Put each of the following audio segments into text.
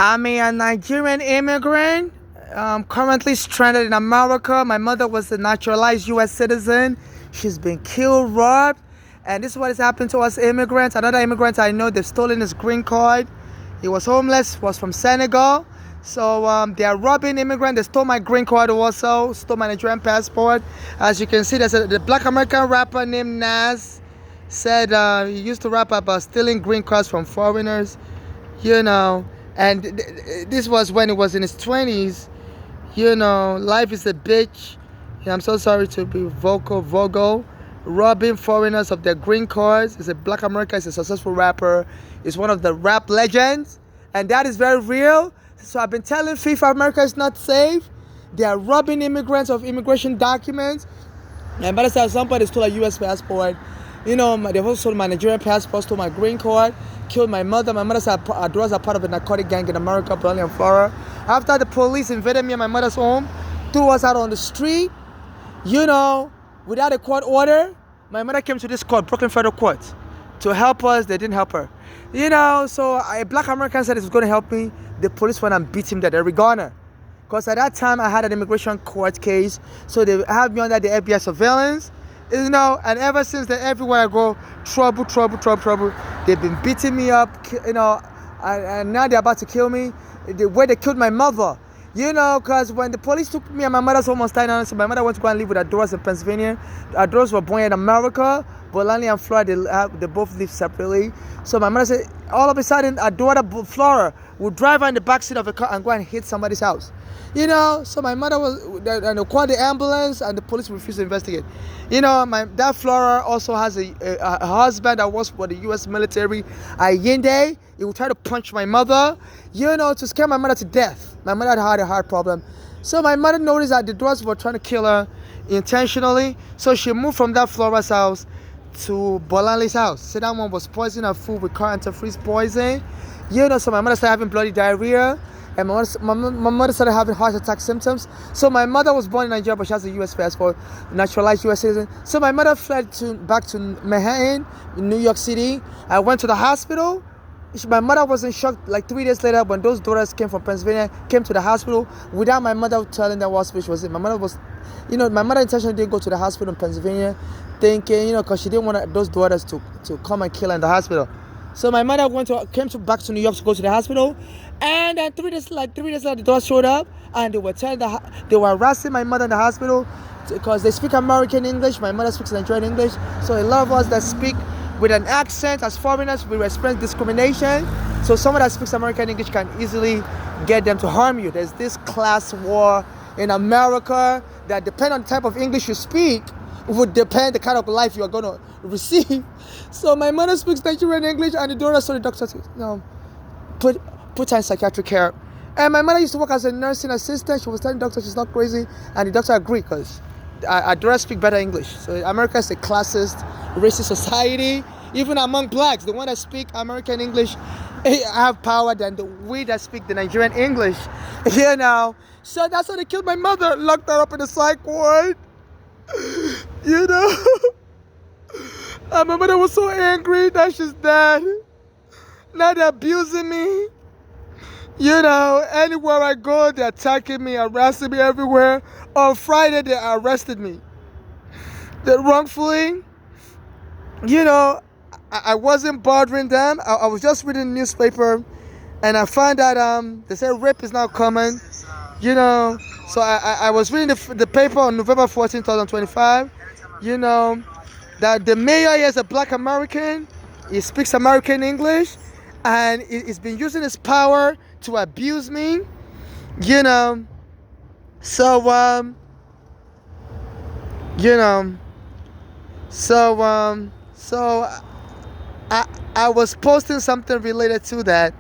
I'm a Nigerian immigrant, currently stranded in America. My mother was a naturalized U.S. citizen. She's been killed, robbed, and this is what has happened to us immigrants. Another immigrant I know, they've stolen his green card. He was homeless, was from Senegal. So they are robbing immigrants. They stole my green card also, stole my Nigerian passport. As you can see, there's the black American rapper named Nas said he used to rap about stealing green cards from foreigners, you know. And this was when he was in his 20s. Life is a bitch. I'm so sorry to be vocal. Robbing foreigners of their green cards. He's a black American. He's a successful rapper. He's one of the rap legends. And that is very real. So I've been telling FIFA America is not safe. They are robbing immigrants of immigration documents. And by the time somebody stole a U.S. passport, they've also stole my Nigerian passport, stole my green card, killed my mother. My mother's daughters are part of a narcotic gang in America, Berlin and Florida. After the police invaded me and my mother's home, threw us out on the street, without a court order. My mother came to this court, Brooklyn Federal Court, to help us. They didn't help her. So a black American said he was going to help me. The police went and beat him dead. They regarded her. Because at that time, I had an immigration court case. So they have me under the FBI surveillance. And ever since then, everywhere I go, trouble. They've been beating me up, and now they're about to kill me. The way they killed my mother, because when the police took me and my mother's home on Staten Island, so my mother went to go and live with her daughters in Pennsylvania. Our daughters were born in America, Bolani and Florida, they both live separately. So my mother said, all of a sudden, our daughter, Flora, would drive her in the backseat of a car and go and hit somebody's house. So my mother and they called the ambulance and the police refused to investigate. That Flora also has a husband that works for the U.S. military, Allende. He would try to punch my mother, to scare my mother to death. My mother had a heart problem. So my mother noticed that the daughters were trying to kill her intentionally. So she moved from that Flora's house to Bolanli's house. So that one was poisoning her food with car antifreeze poison. So my mother started having bloody diarrhea. And my mother started having heart attack symptoms. So my mother was born in Nigeria, but she has a U.S. passport, naturalized U.S. citizen. So my mother fled back to Manhattan, in New York City. I went to the hospital. My mother was in shock like 3 days later when those daughters came from Pennsylvania, came to the hospital without my mother telling them what hospital she was in. My mother intentionally didn't go to the hospital in Pennsylvania thinking, because she didn't want those daughters to come and kill her in the hospital. So my mother came back to New York to go to the hospital, and then 3 days later, the daughters showed up, and they were harassing my mother in the hospital because they speak American English. My mother speaks Nigerian English, so a lot of us that speak with an accent as foreigners, we experience discrimination. So someone that speaks American English can easily get them to harm you. There's this class war in America that depend on the type of English you speak would depend the kind of life you are going to receive. So my mother speaks Nigerian English, and the daughter saw the doctor put her in psychiatric care. And my mother used to work as a nursing assistant. She was telling the doctor she's not crazy, and the doctor agreed because our daughters speak better English. So America is a classist, racist society. Even among blacks, the ones that speak American English have power than we that speak the Nigerian English. So that's how they killed my mother, locked her up in the psych ward. And my mother was so angry that she's dead. Now they're abusing me. Anywhere I go, they're attacking me, harassing me everywhere. On Friday, they arrested me. They wrongfully, I wasn't bothering them. I was just reading the newspaper, and I found that they said rape is now common. So I was reading the paper on November 14, 2025. That the mayor is a black American. He speaks American English, and he's been using his power to abuse me. So I was posting something related to that.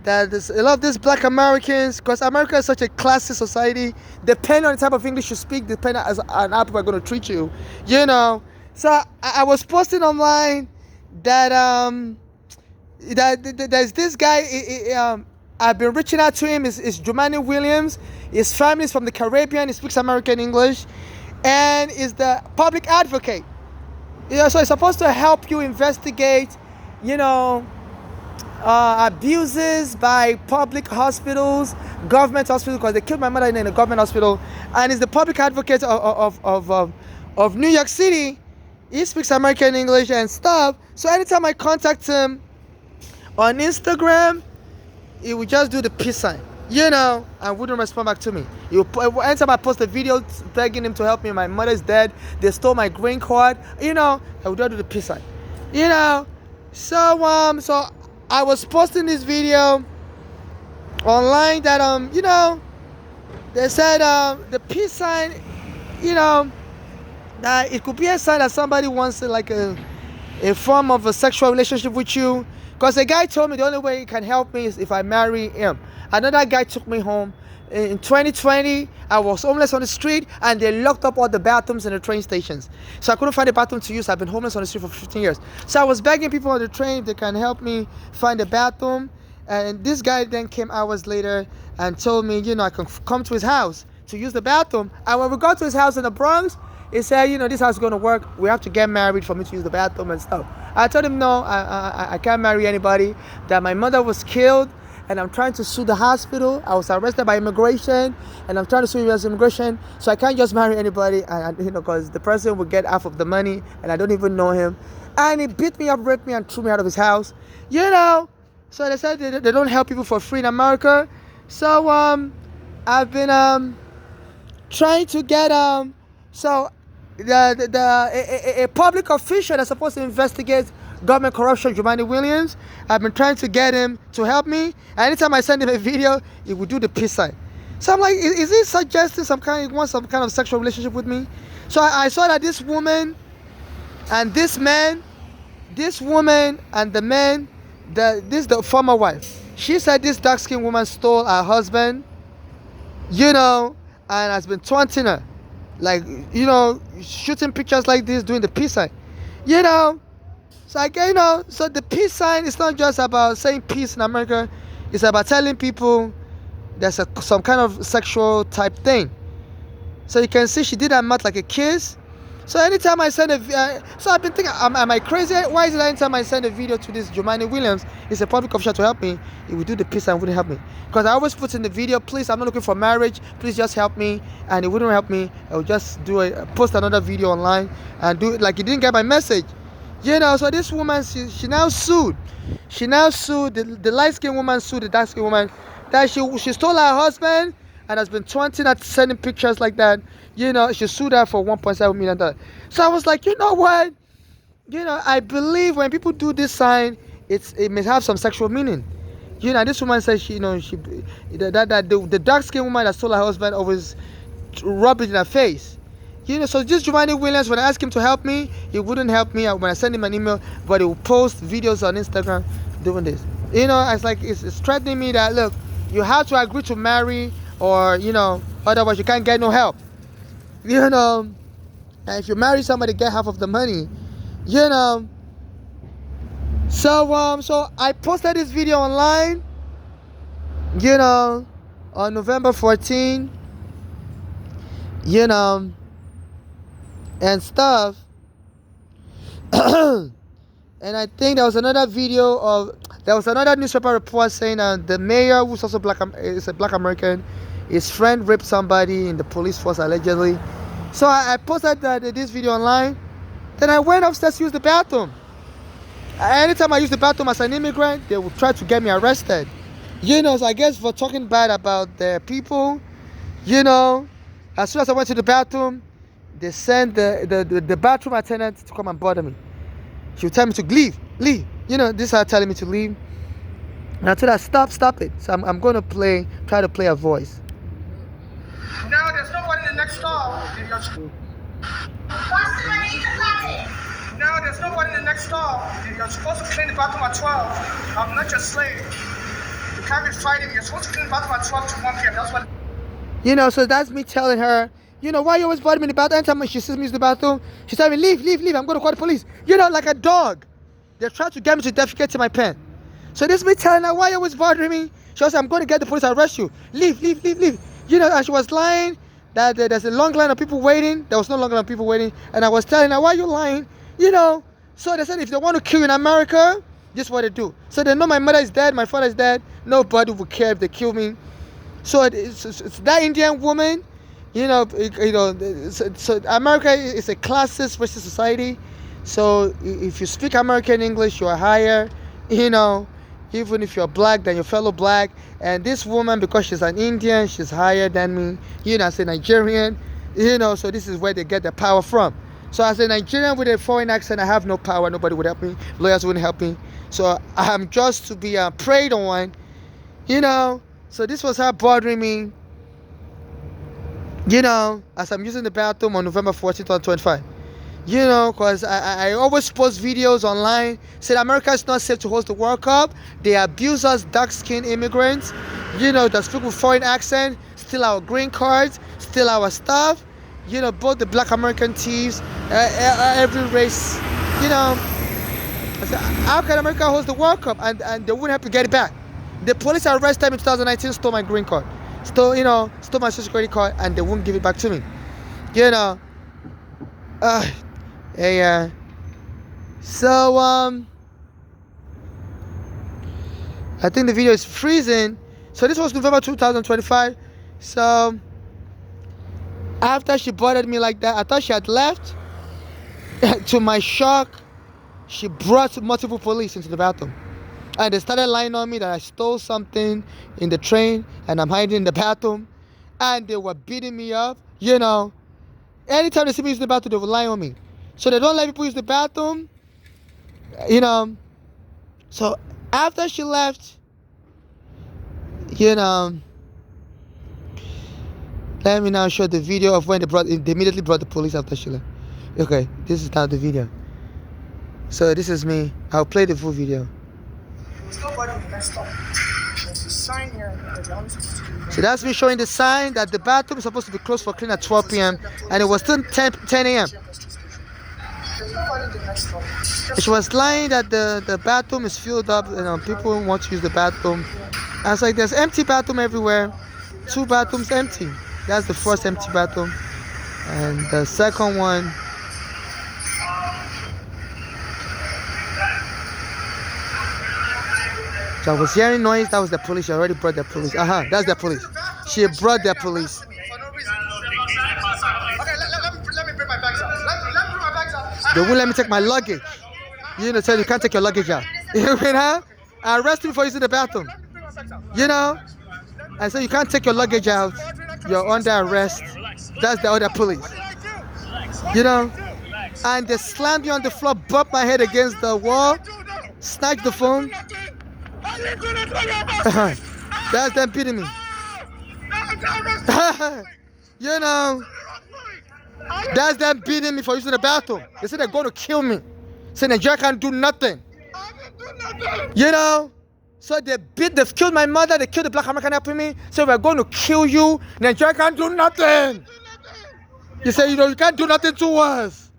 That there's a lot of these black Americans, because America is such a classist society, depending on the type of English you speak, depending on how people are going to treat you, So I was posting online that there's this guy, I've been reaching out to him, is Jumani Williams. His family is from the Caribbean, he speaks American English, and is the public advocate. So he's supposed to help you investigate, abuses by public hospitals, government hospitals, because they killed my mother in a government hospital, and is the public advocate of New York City. He speaks American English and stuff. So anytime I contact him on Instagram, he would just do the peace sign, and wouldn't respond back to me. Anytime I post a video begging him to help me, my mother's dead, they stole my green card, I would just do the peace sign, So I was posting this video online that they said the peace sign, that it could be a sign that somebody wants like a form of a sexual relationship with you. Because the guy told me the only way he can help me is if I marry him. Another guy took me home. In 2020, I was homeless on the street, and they locked up all the bathrooms in the train stations. So I couldn't find a bathroom to use. I've been homeless on the street for 15 years. So I was begging people on the train if they can help me find a bathroom. And this guy then came hours later and told me, I can come to his house to use the bathroom. And when we got to his house in the Bronx, he said, this house is going to work. We have to get married for me to use the bathroom and stuff. I told him, no, I can't marry anybody. That my mother was killed, and I'm trying to sue the hospital. I was arrested by immigration, and I'm trying to sue U.S. immigration. So I can't just marry anybody, because the person will get half of the money, and I don't even know him. And he beat me up, raped me, and threw me out of his house. So they said they don't help people for free in America. So I've been trying to get a public official that's supposed to investigate government corruption, Jumaane Williams. I've been trying to get him to help me. And anytime I send him a video, he would do the peace sign. So I'm like, is he suggesting he wants some kind of sexual relationship with me? So I saw that this woman and this man, this woman and the man, this the former wife. She said this dark-skinned woman stole her husband, and has been taunting her. Like, shooting pictures like this, doing the peace sign. So so the peace sign is not just about saying peace in America. It's about telling people there's some kind of sexual type thing. So you can see she did her mouth like a kiss. So anytime I send so I've been thinking, am I crazy? Why is it anytime I send a video to this Jumaane Williams, it's a public official to help me, he would do the peace and wouldn't help me? Because I always put in the video, please, I'm not looking for marriage, please just help me, and he wouldn't help me. I would just post another video online and do it like he didn't get my message. So this woman, she now sued. She now sued, the light-skinned woman sued the dark-skinned woman, that she stole her husband and has been taunting her, sending pictures like that. She sued her for $1.7 million. So I was like, you know what? I believe when people do this sign, it may have some sexual meaning. This woman said the dark-skinned woman that stole her husband always rubbed it in her face. So this Jumaane Williams, when I asked him to help me, he wouldn't help me. When I send him an email, but he will post videos on Instagram doing this. It's like it's threatening me that, look, you have to agree to marry, or otherwise you can't get no help. And if you marry somebody, get half of the money. So I posted this video online, on November 14, and stuff. And I think there was another newspaper report saying the mayor, who's also is a black American, his friend raped somebody in the police force allegedly. So I posted this video online. Then I went upstairs to use the bathroom. Anytime I use the bathroom as an immigrant, they will try to get me arrested. So I guess for talking bad about their people, as soon as I went to the bathroom, they sent the bathroom attendant to come and bother me. She would tell me to leave. This is her telling me to leave. And I told her, stop it. So I'm going to try to play a voice. Now there's nobody in the next stall. Now there's nobody in the next stall. You're supposed to clean the bathroom at 12. I'm not your slave. You can't be fighting me. You're supposed to clean the bathroom at 12 to 1 p.m. That's what. So that's me telling her, why you always bother me in the bathroom? Anytime she sees me use the bathroom, she's telling me, leave. I'm going to call the police. Like a dog. They're trying to get me to defecate in my pen. So this is me telling her, why you always bothering me? She was like, I'm going to get the police to arrest you. Leave. And she was lying that there's a long line of people waiting. There was no long line of people waiting. And I was telling her, why are you lying? So they said if they want to kill you in America, This is what they do. So they know my mother is dead, my father is dead. Nobody would care if they kill me. So it's that Indian woman, so America is a classist racist society. So if you speak American English, you are higher, even if you're black than your fellow black. And this woman, because she's an Indian, she's higher than me, as a Nigerian, so this is where they get their power from. So as a Nigerian with a foreign accent, I have no power, nobody would help me, lawyers wouldn't help me. So I'm just to be preyed on, So this was how bothering me, as I'm using the bathroom on November 14th, 2025. Because I always post videos online saying America is not safe to host the World Cup. They abuse us, dark-skinned immigrants, that speak with foreign accent, steal our green cards, steal our stuff, both the black American thieves, every race, I said, how can America host the World Cup and they wouldn't have to get it back? The police arrested me in 2019, stole my green card, stole my social security card, and they won't give it back to me. So I think the video is freezing. So this was November 2025. So after she bothered me like that, I thought she had left. To my shock, she brought multiple police into the bathroom. And they started lying on me that I stole something in the train and I'm hiding in the bathroom. And they were beating me up, Anytime they see me use the bathroom, they will lie on me. So they don't let people use the bathroom, So after she left, let me now show the video of when they immediately brought the police after she left. Okay, this is now the video. So this is me. I'll play the full video. So that's me showing the sign that the bathroom is supposed to be closed for clean at 12 p.m. and it was still 10 a.m. She was lying that the bathroom is filled up and people want to use the bathroom. I was like, there's empty bathroom everywhere. 2 bathrooms empty. That's the first empty bathroom. And the second one, so I was hearing noise. That was the police. She already brought the police. That's the police. She brought the police. Okay, let me bring my bags out. Let me bring my bags out. They won't let me take my luggage. So you can't take your luggage out. I arrested you for using the bathroom. I said you can't take your luggage out. You're under arrest. That's the other police. And they slammed me on the floor, bumped my head against the wall, snatched the phone. That's them beating me. That's them beating me for using the bathroom. They said they're going to kill me. Say Nigeria can't do nothing. So they've killed my mother, they killed the black American helping me. So we're going to kill you. Nigeria can't do nothing. You say, you can't do nothing to us.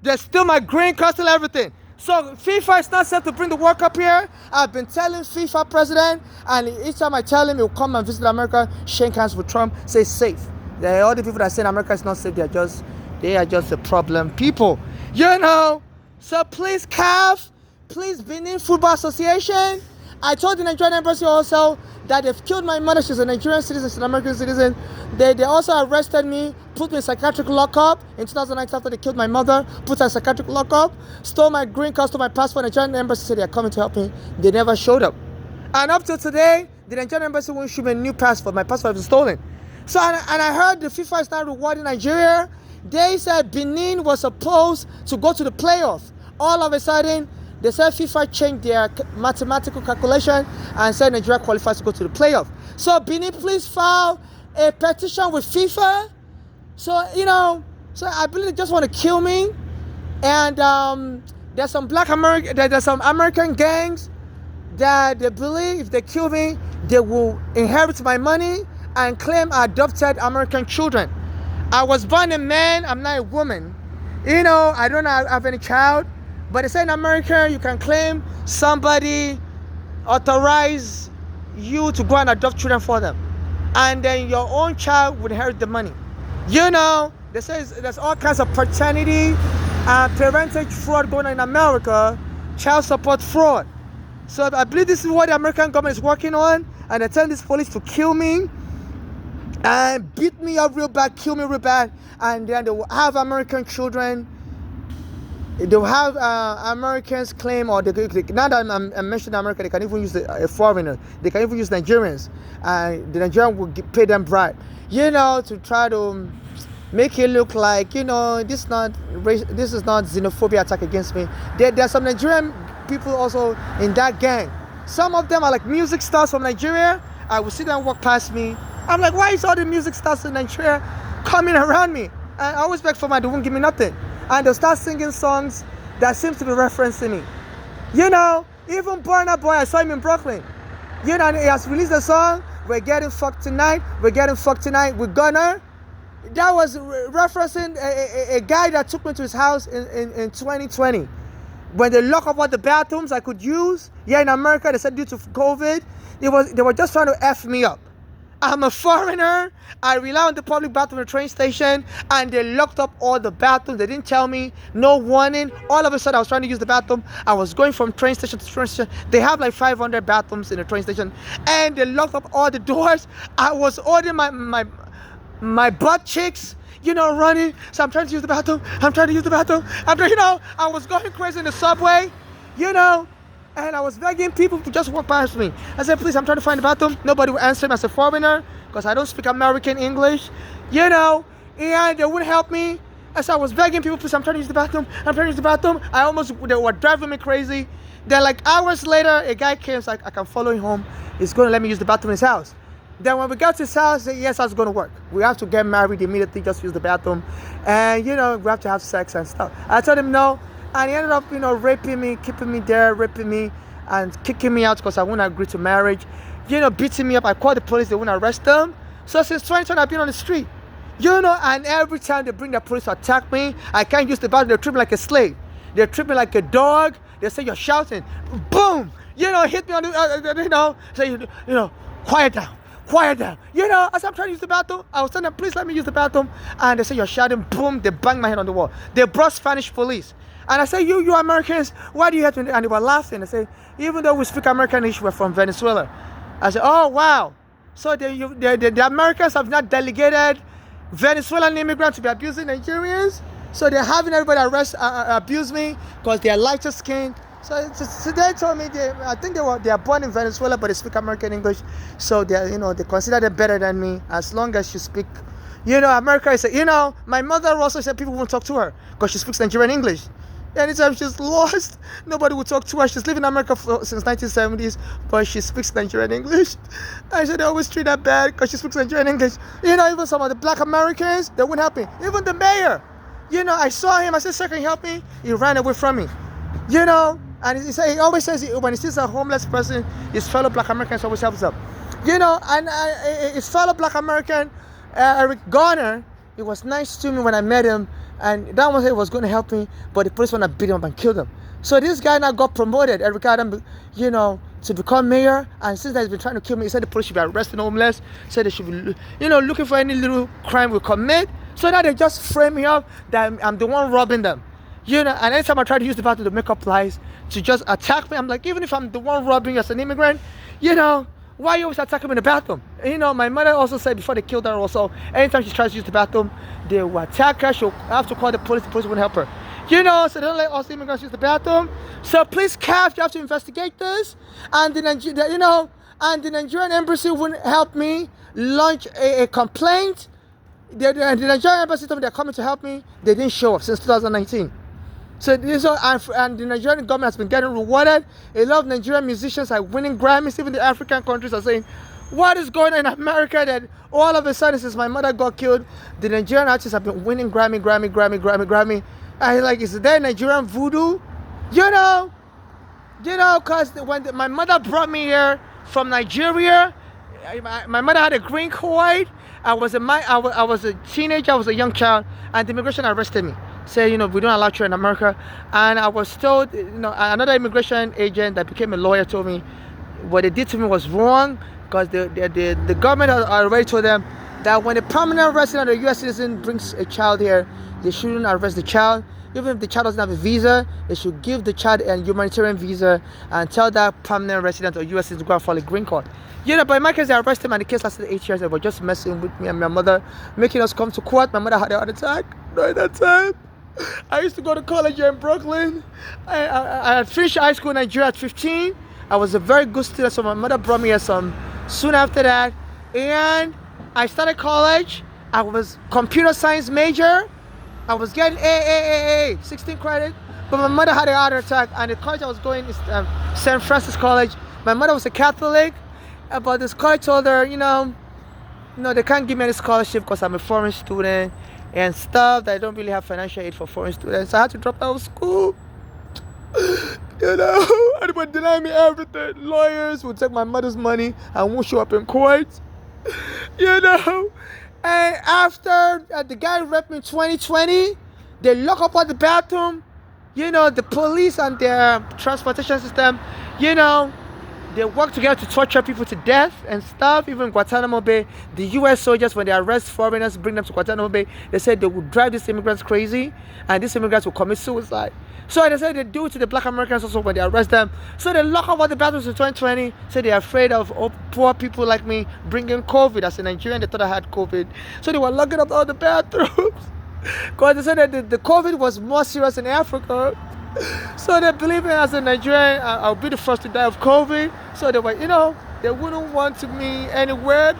They steal my green card, steal everything. So FIFA is not set to bring the World Cup here. I've been telling FIFA president, and each time I tell him he'll come and visit America, shake hands with Trump, say safe. All the people that say America is not safe, they are just a problem people. So please CAF, please Benin Football Association. I told the Nigerian embassy also that they've killed my mother. She's a Nigerian citizen, she's an American citizen. They also arrested me, put me in psychiatric lockup in 2009 after they killed my mother, put her in psychiatric lockup, stole my green card, stole my passport. The Nigerian embassy said they're coming to help me. They never showed up. And up to today, the Nigerian embassy won't issue me a new passport. My passport was stolen. So, and I heard the FIFA is now rewarding Nigeria. They said Benin was supposed to go to the playoff. All of a sudden, they said FIFA changed their mathematical calculation and said Nigeria qualifies to go to the playoff. So Benin, please file a petition with FIFA. So, so I believe they just want to kill me. And there's some there's some American gangs that they believe if they kill me, they will inherit my money and claim adopted American children. I was born a man, I'm not a woman. I don't have any child. But they say in America, you can claim somebody authorize you to go and adopt children for them. And then your own child would inherit the money. They say there's all kinds of paternity and parentage fraud going on in America, child support fraud. So I believe this is what the American government is working on, and they're telling this police to kill me and beat me up real bad, kill me real bad, and then they will have American children. They will have Americans claim, or now that I'm mentioning America, they can even use a foreigner. They can even use Nigerians, and the Nigerian will pay them bribe, to try to make it look like, this is not xenophobia attack against me. There are some Nigerian people also in that gang. Some of them are like music stars from Nigeria. I will see them walk past me. I'm like, why is all the music stars in Nigeria coming around me? And I always beg for my, they won't give me nothing. And they'll start singing songs that seems to be referencing me. Even Burna Boy, I saw him in Brooklyn. He has released a song, We're Getting Fucked Tonight, We're Getting Fucked Tonight, We're Gonna. That was referencing a guy that took me to his house in 2020. When they lock up all the bathrooms I could use, in America, they said due to COVID, they were just trying to F me up. I'm a foreigner. I rely on the public bathroom at the train station, and they locked up all the bathrooms. They didn't tell me, no warning. All of a sudden, I was trying to use the bathroom. I was going from train station to train station. They have like 500 bathrooms in the train station, and they locked up all the doors. I was ordering my butt cheeks, running. So I'm trying to use the bathroom. I was going crazy in the subway, and I was begging people to just walk past me. I said, please, I'm trying to find the bathroom. Nobody would answer me as a foreigner because I don't speak American English, and they wouldn't help me. And so I was begging people, please, I'm trying to use the bathroom. They were driving me crazy. Then like hours later, a guy came, like, I can follow him home. He's going to let me use the bathroom in his house. Then when we got to his house, he said, yes, that's going to work. We have to get married immediately, just use the bathroom. And, we have to have sex and stuff. I told him no. And he ended up, raping me, keeping me there, raping me, and kicking me out because I wouldn't agree to marriage. Beating me up. I called the police, they wouldn't arrest them. So since 2020, I've been on the street. And every time they bring the police to attack me, I can't use the bathroom. They treat me like a slave. They treat me like a dog. They say, you're shouting. Boom! Hit me on the, say, quiet down. As I'm trying to use the bathroom, I was telling them, please let me use the bathroom. And they say, you're shouting. Boom! They bang my head on the wall. They brought Spanish police. And I say, you Americans, why do you have to? And they were laughing. They say, even though we speak American English, we're from Venezuela. I said, oh, wow. So the Americans have not delegated Venezuelan immigrants to be abusing Nigerians. So they're having everybody abuse me because they're lighter skinned. So they told me, I think they are born in Venezuela, but they speak American English. So they consider them better than me as long as you speak. America is, my mother also said people won't talk to her because she speaks Nigerian English. Anytime she's lost, nobody would talk to her. She's lived in America since 1970s, but she speaks Nigerian English. I said they always treat her bad because she speaks Nigerian English. Even some of the black Americans, they wouldn't help me. Even the mayor, I saw him. I said, sir, can you help me? He ran away from me. And he always says when he sees a homeless person, his fellow black Americans always helps them. And his fellow black American, Eric Garner, he was nice to me when I met him. And that one said he was going to help me, but the police want to beat him up and kill him. So this guy now got promoted, Eric Adam, to become mayor. And since he's been trying to kill me, he said the police should be arresting homeless. Said they should be, looking for any little crime we commit. So now they just frame me up that I'm the one robbing them. And anytime I try to use the bathroom to make up lies, to just attack me, I'm like, even if I'm the one robbing you as an immigrant, why are you always attacking me in the bathroom? My mother also said before they killed her also, anytime she tries to use the bathroom, they will attack her. She'll have to call the police won't help her. So they don't let us immigrants use the bathroom. So please, CAF, you have to investigate this. And the Nigerian embassy wouldn't help me launch a complaint. The Nigerian embassy told me they're coming to help me. They didn't show up since 2019. So and the Nigerian government has been getting rewarded. A lot of Nigerian musicians are winning Grammys. Even the African countries are saying, what is going on in America that all of a sudden since my mother got killed, the Nigerian artists have been winning Grammy. And like, is there Nigerian voodoo? Because when my mother brought me here from Nigeria, my mother had a green card. I was a teenager, I was a young child, and the immigration arrested me. Say, we don't allow children in America. And I was told, another immigration agent that became a lawyer told me what they did to me was wrong because the government had already told them that when a permanent resident or a U.S. citizen brings a child here, they shouldn't arrest the child even if the child doesn't have a visa, they should give the child a humanitarian visa and tell that permanent resident or U.S. citizen to go and file a green card. But in my case, they arrested him and the case lasted 8 years. They were just messing with me and my mother, making us come to court. My mother had a heart attack during that time. I used to go to college here in Brooklyn. I had finished high school in Nigeria at 15. I was a very good student, so my mother brought me here soon after that. And I started college. I was computer science major. I was getting 16 credit. But my mother had a heart attack, and the college I was going is St. Francis College. My mother was a Catholic, but this college told her, they can't give me any scholarship because I'm a foreign student and stuff. That I don't really have financial aid for foreign students. So I had to drop out of school. And they would deny me everything. Lawyers would take my mother's money and won't show up in court. And after the guy raped me in 2020, they lock up all the bathroom. The police and their transportation system, they work together to torture people to death and stuff. Even Guantanamo Bay, the U.S. soldiers, when they arrest foreigners, bring them to Guantanamo Bay, they said they would drive these immigrants crazy, and these immigrants will commit suicide. So they said they do it to the black Americans also when they arrest them. So they lock up all the bathrooms in 2020. So they're afraid of poor people like me bringing COVID. As a Nigerian, they thought I had COVID. So they were locking up all the bathrooms. Because they said that the COVID was more serious in Africa. So they believe me as a Nigerian, I'll be the first to die of COVID. So they were, they wouldn't want to me anywhere,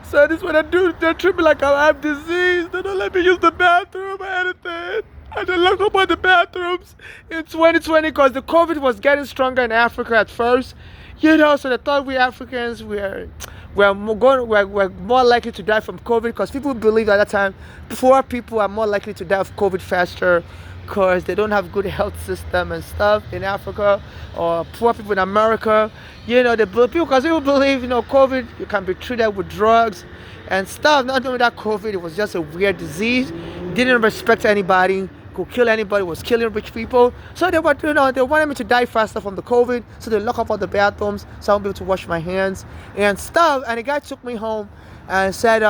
So this is what I do. They treat me like I have disease. They don't let me use the bathroom or anything. And they lock up all the bathrooms in 2020 because the COVID was getting stronger in Africa at first. So they thought we Africans were more likely to die from COVID because people believed at that time poor people are more likely to die of COVID faster because they don't have good health system and stuff in Africa, or poor people in America. Because people believe, COVID, you can be treated with drugs and stuff. Not knowing that COVID, it was just a weird disease, didn't respect anybody, could kill anybody, was killing rich people. So they wanted me to die faster from the COVID, so they lock up all the bathrooms so I won't be able to wash my hands and stuff. And the guy took me home and said,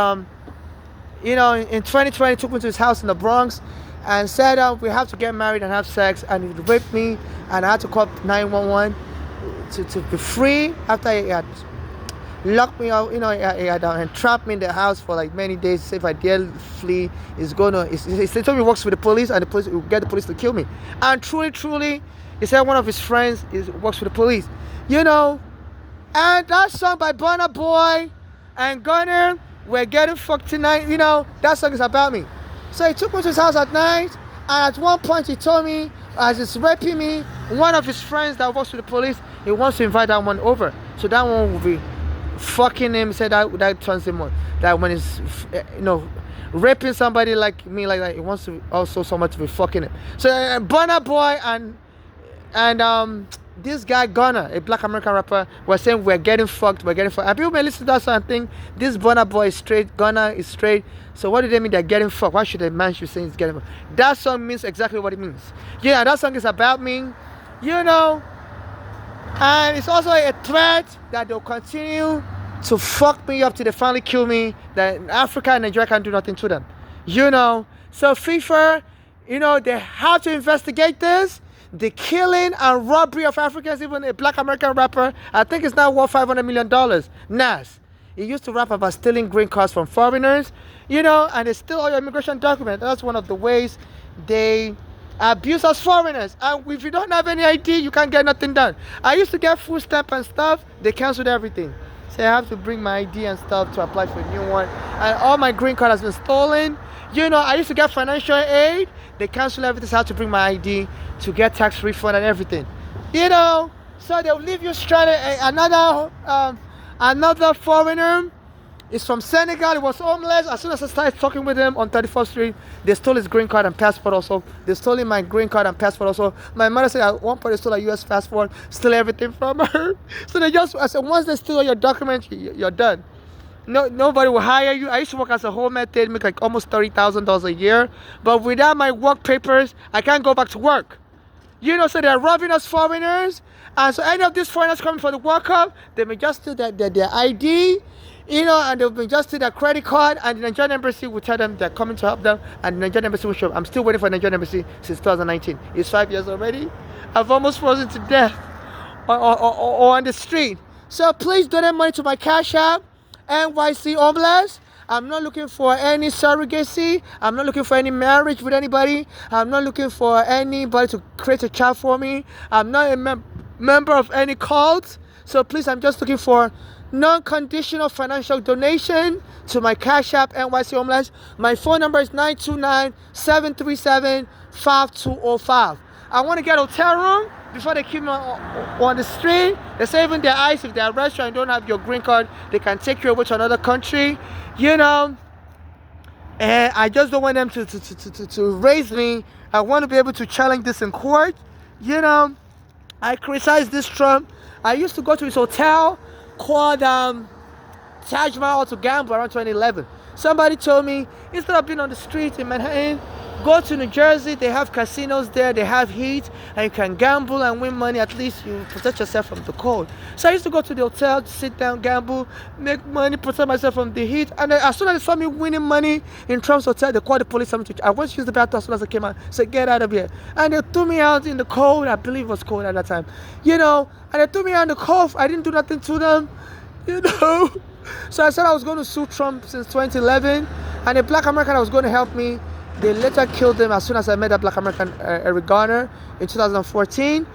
in 2020, took me to his house in the Bronx and said, we have to get married and have sex, and he raped me, and I had to call 911 to be free after he had locked me out, he had entrapped me in the house for like many days. Say if I dare flee, he told me he works with the police, and the police will get the police to kill me. And truly, he said one of his friends works with the police, And that song by Burna Boy and Gunner, We're Getting Fucked Tonight, that song is about me. So he took me to his house at night, and at one point he told me, as he's raping me, one of his friends that works with the police, he wants to invite that one over. So that one will be fucking him. Said that turns him on. That when he's raping somebody like me like that, he wants to also someone to be fucking him. So Burna Boy and this guy Gunna, a black American rapper, was saying we're getting fucked. And people may listen to that song and think this Burna Boy is straight, Gunna is straight. So what do they mean they're getting fucked? Why should a man should say he's getting fucked? That song means exactly what it means. That song is about me, and it's also a threat that they'll continue to fuck me up till they finally kill me. That Africa and Nigeria can't do nothing to them. So FIFA, they have to investigate this. The killing and robbery of Africans, even a black American rapper, I think it's now worth $500 million. Nas. He used to rap about stealing green cards from foreigners, and they steal all your immigration documents. That's one of the ways they abuse us foreigners. And if you don't have any ID, you can't get nothing done. I used to get food stamp and stuff. They canceled everything. So I have to bring my ID and stuff to apply for a new one. And all my green card has been stolen. I used to get financial aid. They canceled everything, so I have to bring my ID to get tax refund and everything. So they'll leave you stranded. Another foreigner is from Senegal. He was homeless. As soon as I started talking with him on 34th Street, they stole his green card and passport also. They stole my green card and passport also. My mother said at one point they stole a U.S. passport, stole everything from her. So I said, once they steal all your documents, you're done. Nobody will hire you. I used to work as a homemaker, they'd make like almost $30,000 a year. But without my work papers, I can't go back to work. So they're robbing us foreigners. And so any of these foreigners coming for the World Cup, they may just steal their ID, and they'll be just steal their credit card, and the Nigerian embassy will tell them they're coming to help them, and the Nigerian embassy will show up. I'm still waiting for the Nigerian embassy since 2019. It's 5 years already. I've almost frozen to death or on the street. So please donate money to my Cash App, NYC Homeless. I'm not looking for any surrogacy. I'm not looking for any marriage with anybody. I'm not looking for anybody to create a child for me. I'm not a member of any cult. So please, I'm just looking for non-conditional financial donation to my Cash App, NYC Homeless. My phone number is 929-737-5205. I want to get a hotel room before they keep me on the street. They say even their eyes, if they arrest you and don't have your green card, they can take you over to another country. And I just don't want them to raise me. I want to be able to challenge this in court. I criticize this Trump. I used to go to his hotel called Taj Mahal to gamble around 2011. Somebody told me, instead of being on the street in Manhattan, go to New Jersey. They have casinos there. They have heat, and you can gamble and win money. At least you protect yourself from the cold. So I used to go to the hotel, to sit down, gamble, make money, protect myself from the heat. And then as soon as they saw me winning money in Trump's hotel, they called the police. I went to use the bathroom as soon as I came out. Said, get out of here. And they threw me out in the cold. I believe it was cold at that time. And they threw me out in the cold. I didn't do nothing to them. So I said I was going to sue Trump since 2011, and a black American that was going to help me, they later killed him as soon as I met that black American, Eric Garner, in 2014.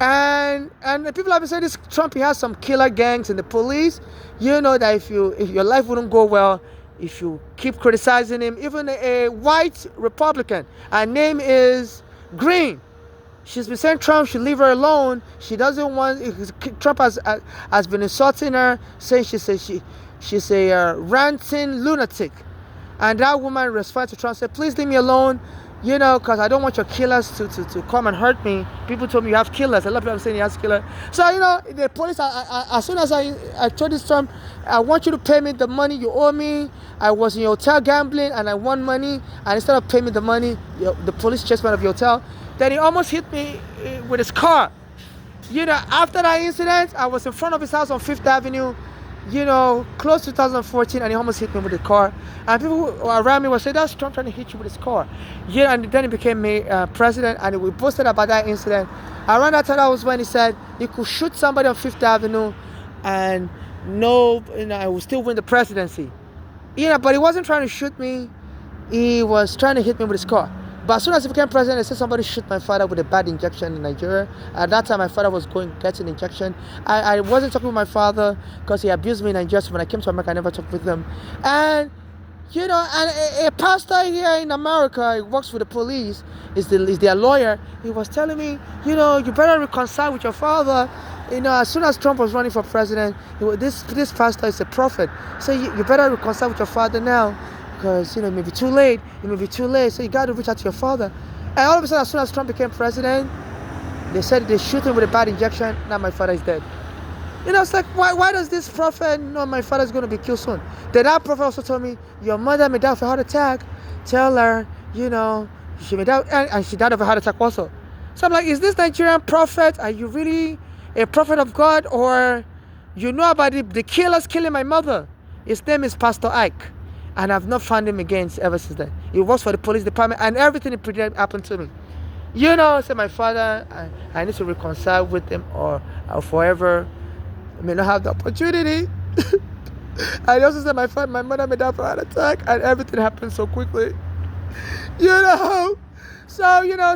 And the people have been saying this Trump, he has some killer gangs in the police. That if your life wouldn't go well if you keep criticizing him. Even a white Republican, her name is Green. She's been saying Trump should leave her alone. She doesn't want. Trump has been insulting her, saying she's a ranting lunatic. And that woman responded to Trump, said, please leave me alone, because I don't want your killers to come and hurt me. People told me you have killers. A lot of people are saying he has killers. So, the police, as soon as I told this Trump, I want you to pay me the money you owe me. I was in your hotel gambling and I won money. And instead of paying me the money, the police chased me out of your hotel. Then he almost hit me with his car. After that incident, I was in front of his house on 5th Avenue, close to 2014, and he almost hit me with the car. And people around me were saying, that's Trump trying to hit you with his car. And then he became president, and we posted about that incident. Around that time, that was when he said he could shoot somebody on 5th Avenue and I would still win the presidency. But he wasn't trying to shoot me. He was trying to hit me with his car. But as soon as he became president, they said somebody shoot my father with a bad injection in Nigeria. At that time, my father was going to get an injection. I wasn't talking with my father because he abused me in Nigeria. So when I came to America, I never talked with him. And, a pastor here in America, he works with the police, is their lawyer. He was telling me, you better reconcile with your father. As soon as Trump was running for president, this pastor is a prophet. So you better reconcile with your father now. Because, it may be too late. So you got to reach out to your father. And all of a sudden, as soon as Trump became president, they said they shoot him with a bad injection. Now my father is dead. It's like, why does this prophet know my father is going to be killed soon? Then that prophet also told me, your mother may die of a heart attack. Tell her, she may die. And she died of a heart attack also. So I'm like, is this Nigerian prophet? Are you really a prophet of God? Or about the killers killing my mother? His name is Pastor Ike. And I've not found him again ever since then. He works for the police department, and everything he predicted happened to me. So my father, I need to reconcile with him, or forever I may not have the opportunity. I also said my mother may die of a heart attack, and everything happened so quickly. So,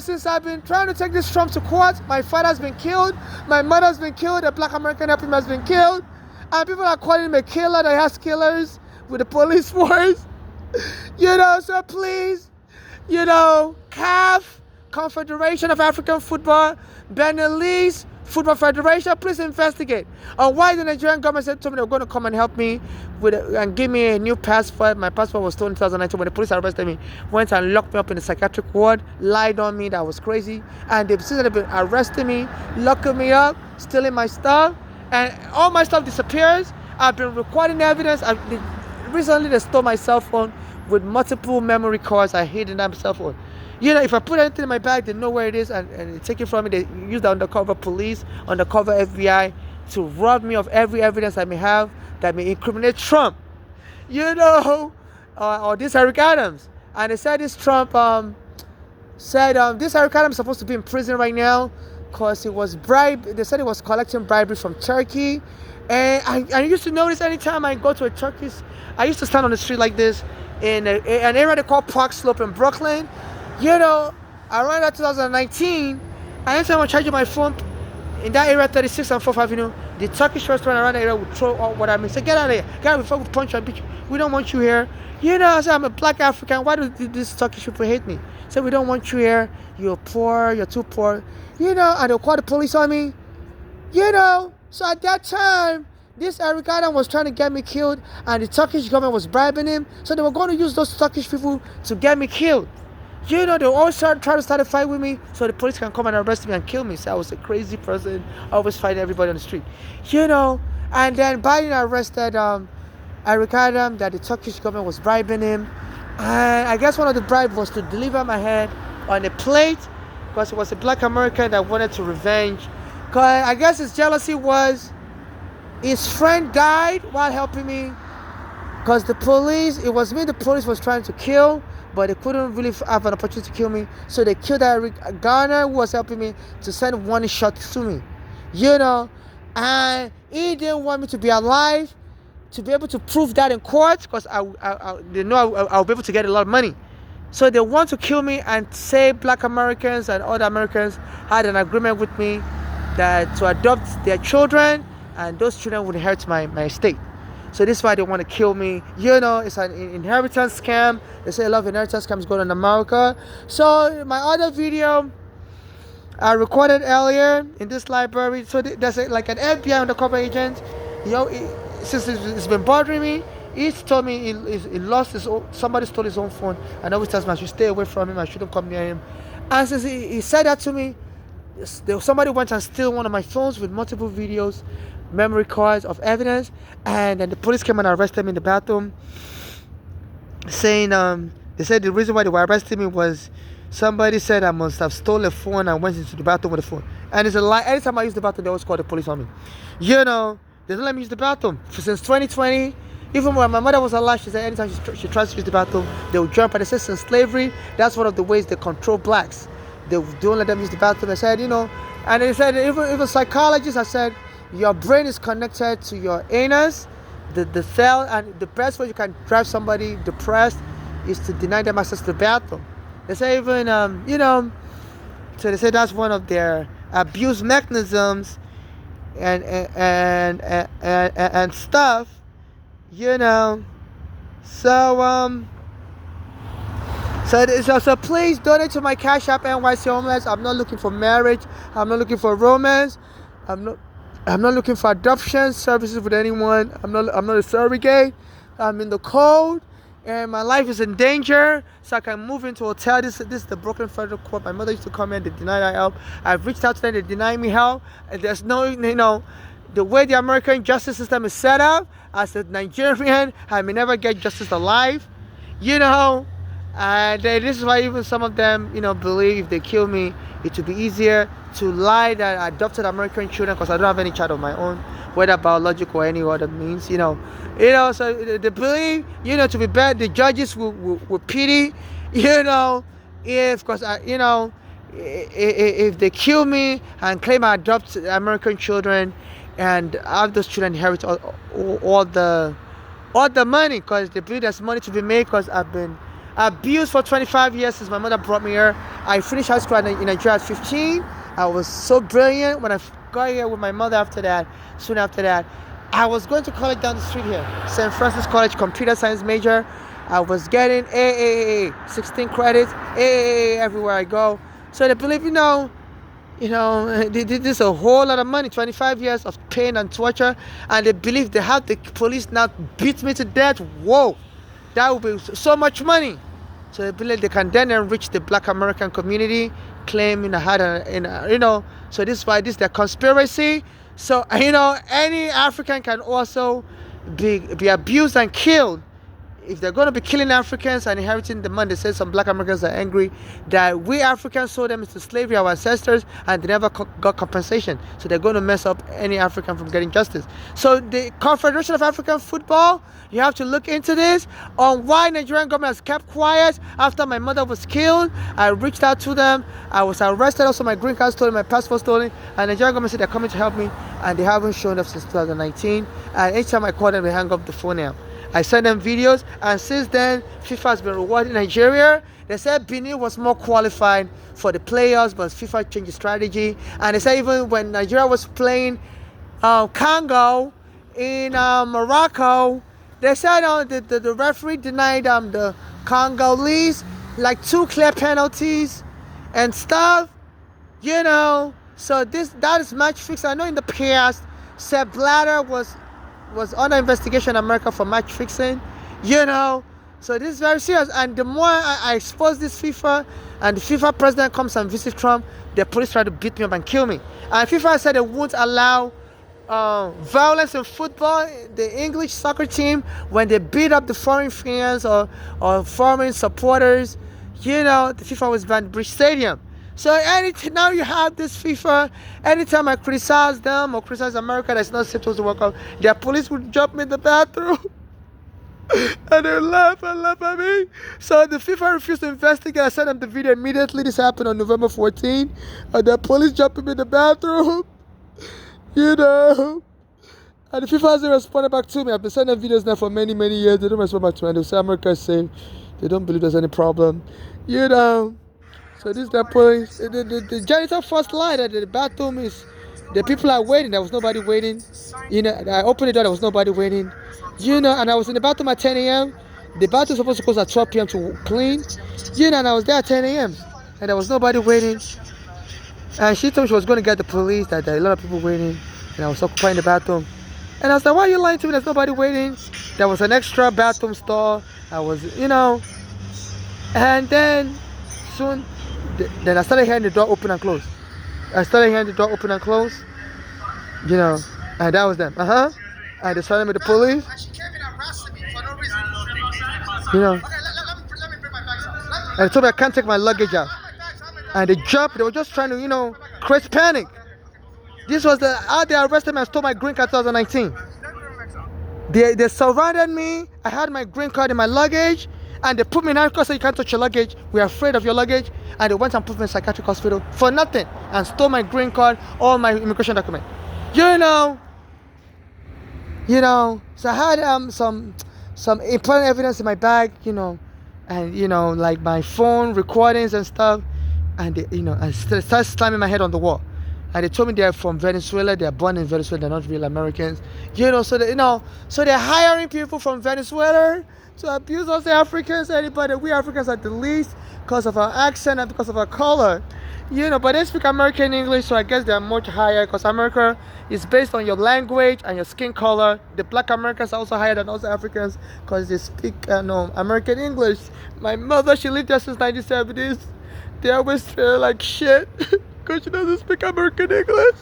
since I've been trying to take this Trump to court, my father's been killed, my mother's been killed, a black American helping has been killed, and people are calling him a killer that has killers with the police force. So please, CAF, Confederation of African Football, Benelese Football Federation, please investigate on why the Nigerian government said to me they were going to come and help me and give me a new passport. My passport was stolen in 2019 when the police arrested me, went and locked me up in the psychiatric ward, lied on me that I was crazy, and they've been arresting me, locking me up, stealing my stuff, and all my stuff disappears. I've been recording evidence. Recently, they stole my cell phone with multiple memory cards. I hid in that cell phone. If I put anything in my bag, they know where it is, and they take it from me. They use the undercover police, undercover FBI to rob me of every evidence I may have that may incriminate Trump. Or this Eric Adams. And they said this Trump said this Eric Adams is supposed to be in prison right now because he was bribed. They said he was collecting bribery from Turkey. And I used to notice anytime I go to a Turkish, I used to stand on the street like this in an area they call Park Slope in Brooklyn. Around that 2019, anytime I'm charging my phone in that area, 36 and 4th Avenue, the Turkish restaurant around the area would throw out what I mean. Say, get out of here. Get out before we punch you and beat you. We don't want you here. I say, I'm a black African. Why do these Turkish people hate me? Say, we don't want you here. You're poor. You're too poor. And they'll call the police on me. So at that time, this Eric Adam was trying to get me killed, and the Turkish government was bribing him. So they were going to use those Turkish people to get me killed. They always try to start a fight with me so the police can come and arrest me and kill me. So I was a crazy person, always fighting everybody on the street. And then Biden arrested Eric Adam, that the Turkish government was bribing him. And I guess one of the bribes was to deliver my head on a plate because it was a black American that wanted to revenge. Because I guess his jealousy was his friend died while helping me. Because it was me the police was trying to kill, but they couldn't really have an opportunity to kill me. So they killed Eric Garner, who was helping me, to send one shot to me. And he didn't want me to be alive to be able to prove that in court, because they know I'll be able to get a lot of money. So they want to kill me and say black Americans and other Americans had an agreement with me that to adopt their children, and those children would inherit my estate. So this is why they want to kill me. It's an inheritance scam. They say a lot of inheritance scams going on in America. So my other video I recorded earlier in this library. So there's like an FBI undercover agent. Since it's been bothering me, he told me he lost somebody stole his own phone, and always tells me I should stay away from him. I shouldn't come near him. And since he said that to me, somebody went and stole one of my phones with multiple videos, memory cards of evidence, and then the police came and arrested me in the bathroom, saying they said the reason why they were arresting me was somebody said I must have stolen a phone and went into the bathroom with the phone. And it's a lie. Anytime I use the bathroom, they always call the police on me. They don't let me use the bathroom since 2020. Even when my mother was alive, she said anytime she tries to use the bathroom, they will jump. And they said since slavery, that's one of the ways they control blacks. They don't let them use the bathroom. They said, and they said even psychologists have said your brain is connected to your anus, the cell, and the best way you can drive somebody depressed is to deny them access to the bathroom. They say even so they say that's one of their abuse mechanisms and stuff, So please donate to my Cash App, NYC Homeless. I'm not looking for marriage. I'm not looking for romance. I'm not looking for adoption services with anyone. I'm not a surrogate. I'm in the cold, and my life is in danger. So I can move into a hotel. This is the Brooklyn Federal Court. My mother used to come in. They deny that help. I've reached out to them. They deny me help. And there's no, the way the American justice system is set up. As a Nigerian, I may never get justice alive. And this is why even some of them, believe if they kill me, it will be easier to lie that I adopted American children because I don't have any child of my own, whether biological or any other means, So they believe, to be bad, the judges will pity, if they kill me and claim I adopt American children and have those children inherit all the money, because they believe there's money to be made, because I've been abused for 25 years since my mother brought me here. I finished high school in Nigeria at 15. I was so brilliant when I got here with my mother soon after that. I was going to college down the street here, St. Francis College, computer science major. I was getting AAA, 16 credits, AAA everywhere I go. So they believe, this is a whole lot of money, 25 years of pain and torture, and they believe they have the police now beat me to death. Whoa, that would be so much money. So they believe they can then enrich the black American community, claiming so this is why this is their conspiracy. So, any African can also be abused and killed, if they're going to be killing Africans and inheriting the money, they say some black Americans are angry that we Africans sold them into slavery, our ancestors, and they never got compensation. So they're going to mess up any African from getting justice. So the Confederation of African Football, you have to look into this on why Nigerian government has kept quiet after my mother was killed. I reached out to them. I was arrested. Also, my green card stolen, my passport stolen, and the Nigerian government said they're coming to help me, and they haven't shown up since 2019. And each time I call them, they hang up the phone now. I sent them videos, and since then, FIFA has been rewarding Nigeria. They said Benin was more qualified for the players, but FIFA changed the strategy. And they said even when Nigeria was playing Congo in Morocco, they said the referee denied the Congolese like 2 clear penalties and stuff, So that is match fixing. I know in the past, Sepp Blatter was under investigation in America for match fixing, So this is very serious. And the more I expose this FIFA, and the FIFA president comes and visits Trump, the police try to beat me up and kill me. And FIFA said they won't allow violence in football. The English soccer team, when they beat up the foreign fans or foreign supporters, the FIFA was banned Bridge Stadium. So now you have this FIFA. Anytime I criticize them or criticize America that's not supposed to work out, their police would jump me in the bathroom and they laugh at me. So the FIFA refused to investigate. I sent them the video immediately. This happened on November 14th. And the police jumped me in the bathroom. And the FIFA hasn't responded back to me. I've been sending videos now for many, many years. They don't respond back to me. And they say America is safe. They don't believe there's any problem. So this is the police. The janitor first line that the bathroom is, the people are waiting. There was nobody waiting. I opened the door. There was nobody waiting. And I was in the bathroom at 10 a.m. The bathroom was supposed to close at 12 p.m. to clean. And I was there at 10 a.m. And there was nobody waiting. And she told me she was going to get the police, that there are a lot of people waiting. And I was occupying the bathroom. And I was like, why are you lying to me? There's nobody waiting. There was an extra bathroom stall. I was, And then soon, then I started hearing the door open and close. And that was them. And they started with the police. She came in and arrested me for no reason. Okay, let me bring my bags out. And they told me I can't take my luggage out. And they jumped. They were just trying to, create panic. This was how they arrested me and stole my green card 2019. They surrounded me. I had my green card in my luggage. And they put me in handcuffs and said, you can't touch your luggage. We're afraid of your luggage. And they went and put me in a psychiatric hospital for nothing. And stole my green card, all my immigration document. So I had some important evidence in my bag, and like my phone recordings and stuff. And they, I started slamming my head on the wall. And they told me they're from Venezuela. They're born in Venezuela. They're not real Americans. So they're hiring people from Venezuela to abuse us Africans. Anybody, we Africans are the least because of our accent and because of our color. But they speak American English, so I guess they're much higher because America is based on your language and your skin color. The black Americans are also higher than us Africans because they speak American English. My mother, she lived there since 1970s. They always feel like shit because she doesn't speak American English.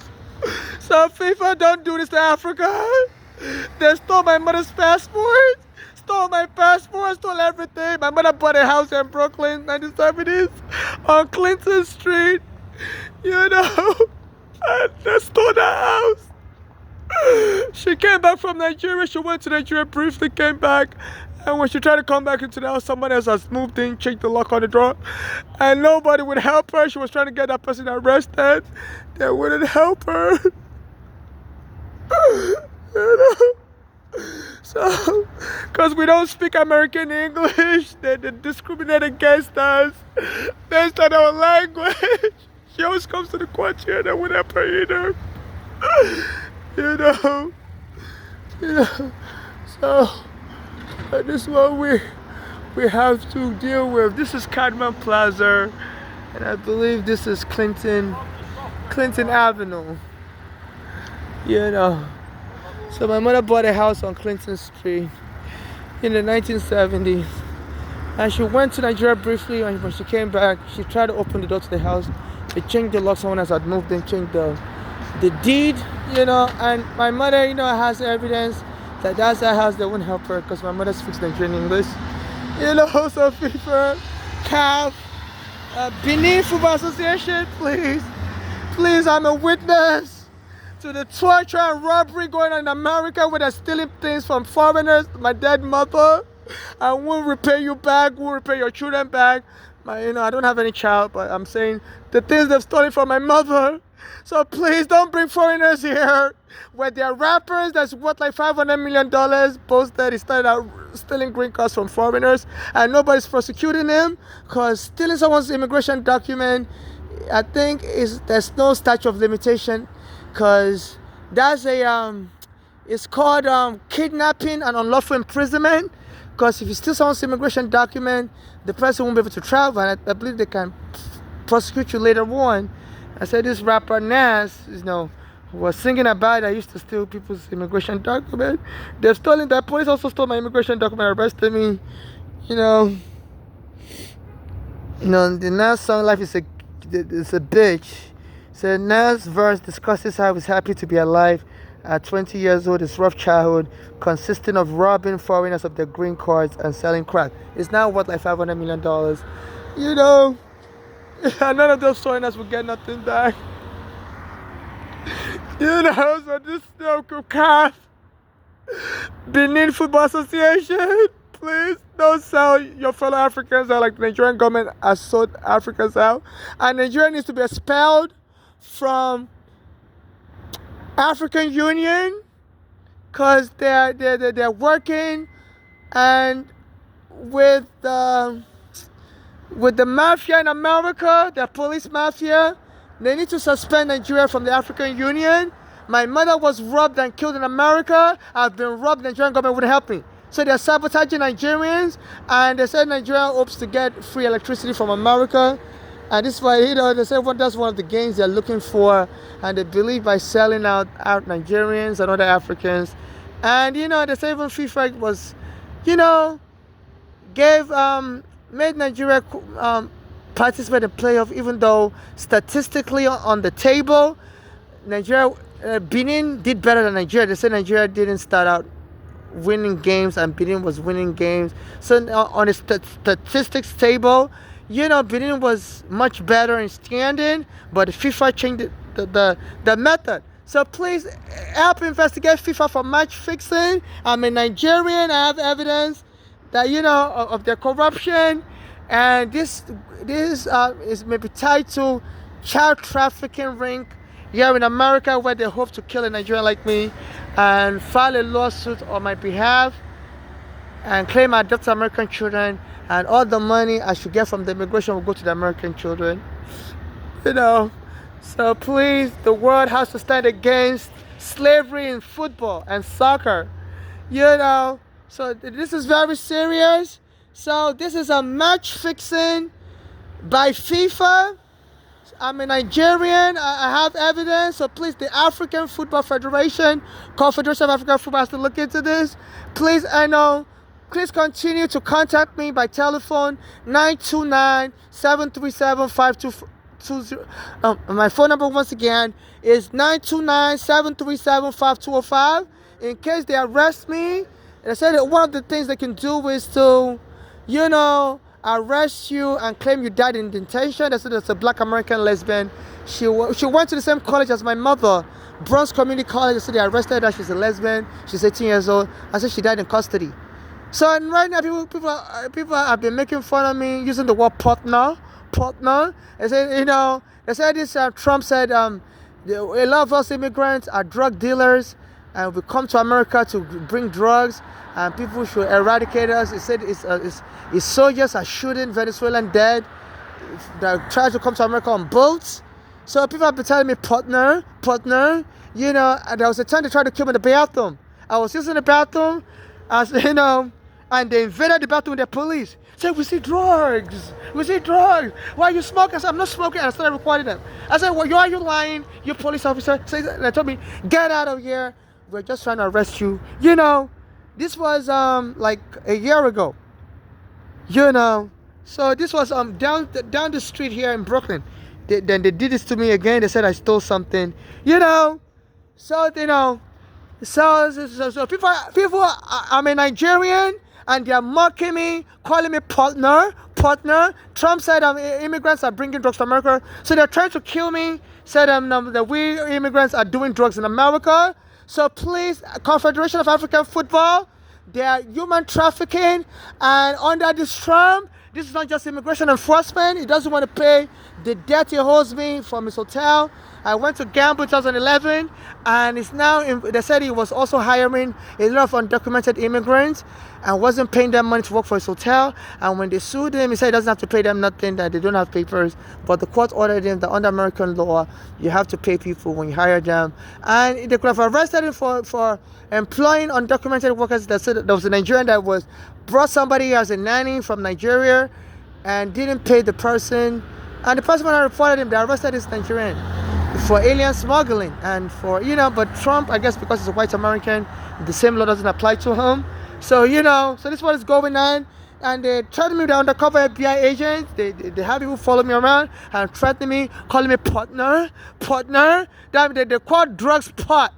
So FIFA, don't do this to Africa. They stole my mother's passport. Stole my passport, stole everything. My mother bought a house in Brooklyn, 1970s, on Clinton Street, and they stole that house. She came back from Nigeria. She went to Nigeria briefly, came back, and when she tried to come back into the house, someone else has moved in, changed the lock on the door, and nobody would help her. She was trying to get that person arrested. They wouldn't help her. So, because we don't speak American English, they discriminate against us based on our language. She always comes to the court here and I would help her either. So, this is what we have to deal with. This is Cadman Plaza, and I believe this is Clinton Avenue. So my mother bought a house on Clinton Street in the 1970s. And she went to Nigeria briefly, and when she came back, she tried to open the door to the house. They changed the lock, someone else had moved in, changed the deed, and my mother, has evidence That's a house that won't help her because my mother speaks Nigerian English. You know, so FIFA, CAF, Benin Football Association, please. Please, I'm a witness to the torture and robbery going on in America where they're stealing things from foreigners. My dead mother. I won't repay you back, won't repay your children back. I don't have any child, but I'm saying the things they've stolen from my mother. So please don't bring foreigners here. Where there are rappers that's worth like $500 million posted, he started out stealing green cards from foreigners, and nobody's prosecuting him because stealing someone's immigration document, I think there's no statute of limitation, because that's it's called kidnapping and unlawful imprisonment. Because if you steal someone's immigration document, the person won't be able to travel, and I believe they can prosecute you later on. I said this rapper Nas, was singing about it. I used to steal people's immigration document. They've stolen that. Police also stole my immigration document, arrested me. The Nas song "Life is a bitch." So Nas verse discusses how he's happy to be alive at 20 years old. His rough childhood consisting of robbing foreigners of their green cards and selling crack. It's now worth like $500 million. None of those foreigners will get nothing back. So this CAF, Benin Football Association, please don't sell your fellow Africans out like the Nigerian government has sold Africans out. And Nigeria needs to be expelled from African Union because they're working and with the mafia in America, the police mafia. They need to suspend Nigeria from the African Union. My mother was robbed and killed in America. I've been robbed. The Nigerian government wouldn't help me. So they're sabotaging Nigerians, and they said Nigeria hopes to get free electricity from America. And this is why, they say that's one of the gains they're looking for, and they believe by selling out Nigerians and other Africans. And they say even FIFA was, made Nigeria participate in playoff, even though statistically on the table, Benin did better than Nigeria. They said Nigeria didn't start out winning games and Benin was winning games. So on the statistics table, Benin was much better in standing, but FIFA changed the method. So please help investigate FIFA for match fixing. I'm a Nigerian. I have evidence that of their corruption, and this is maybe tied to child trafficking ring here in America, where they hope to kill a Nigerian like me and file a lawsuit on my behalf and claim I adopt American children, and all the money I should get from the immigration will go to the American children. So please, the world has to stand against slavery in football and soccer. So this is very serious. So this is a match fixing by FIFA. I'm a Nigerian. I have evidence. So please, the African Football Federation, Confederation of African Football, has to look into this. Please, please continue to contact me by telephone 929-737-5220. My phone number once again is 929-737-5205. In case they arrest me, they said that one of the things they can do is to, arrest you and claim you died in detention. They said it's a black American lesbian. She went to the same college as my mother, Bronx Community College. They said they arrested her. She's a lesbian. She's 18 years old. I said she died in custody. So and right now, people have been making fun of me using the word partner. They said, they said this. Trump said, a lot of us immigrants are drug dealers, and we come to America to bring drugs, and people should eradicate us. He said his soldiers are shooting Venezuelan dead that try to come to America on boats. So people have been telling me partner. And there was a time they tried to kill me in the bathroom. I was using the bathroom, and they invaded the bathroom with the police. Said, we see drugs. Why are you smoking? I said, I'm not smoking. And I started recording them. I said, well, are you lying? You police officer. So they told me, get out of here. We're just trying to arrest you. This was like a year ago. So this was down the street here in Brooklyn. Then they did this to me again. They said I stole something. So So people, I'm a Nigerian, and they're mocking me, calling me partner. Trump said immigrants are bringing drugs to America, so they're trying to kill me. Said that we immigrants are doing drugs in America. So please, Confederation of African Football, they are human trafficking, and under this Trump, this is not just immigration enforcement. He doesn't want to pay the debt he owes me from his hotel. I went to gamble in 2011, and it's now, they said he was also hiring a lot of undocumented immigrants and wasn't paying them money to work for his hotel. And when they sued him, he said he doesn't have to pay them nothing, that they don't have papers. But the court ordered him that under American law, you have to pay people when you hire them. And they could have arrested him for employing undocumented workers. That said, there was a Nigerian that brought somebody as a nanny from Nigeria and didn't pay the person. And the person, when I reported him, they arrested this Nigerian for alien smuggling and for, but Trump, I guess because he's a white American, the same law doesn't apply to him. So, so this is what is going on. And they threaten me, they're undercover FBI agents. They have people follow me around and threaten me, calling me partner. They call drugs pot.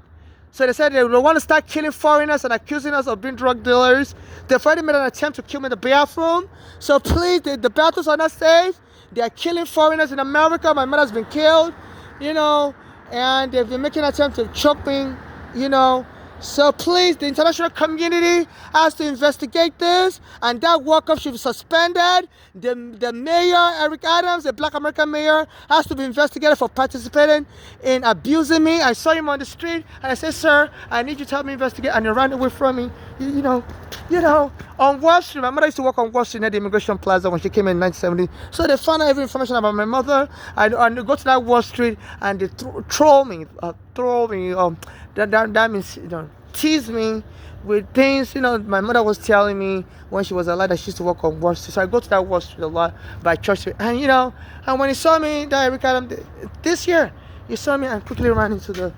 So they said they want to start killing foreigners and accusing us of being drug dealers. They've already made an attempt to kill me in the bathroom. So please, the bathrooms are not safe. They are killing foreigners in America. My mother's been killed, and they've been making an attempt to choke me, So please, the international community has to investigate this, and that walk-up should be suspended. The mayor, Eric Adams, the Black American mayor, has to be investigated for participating in abusing me. I saw him on the street, and I said, "Sir, I need you to help me investigate," and he ran away from me. On Wall Street, my mother used to work on Wall Street near the Immigration Plaza when she came in 1970. So they found out every information about my mother. I go to that Wall Street, and they throw me. That means, tease me with things, my mother was telling me when she was alive that she used to work on Wall Street. So I go to that Wall Street a lot by church. And, and when he saw me, this year, he saw me and quickly ran into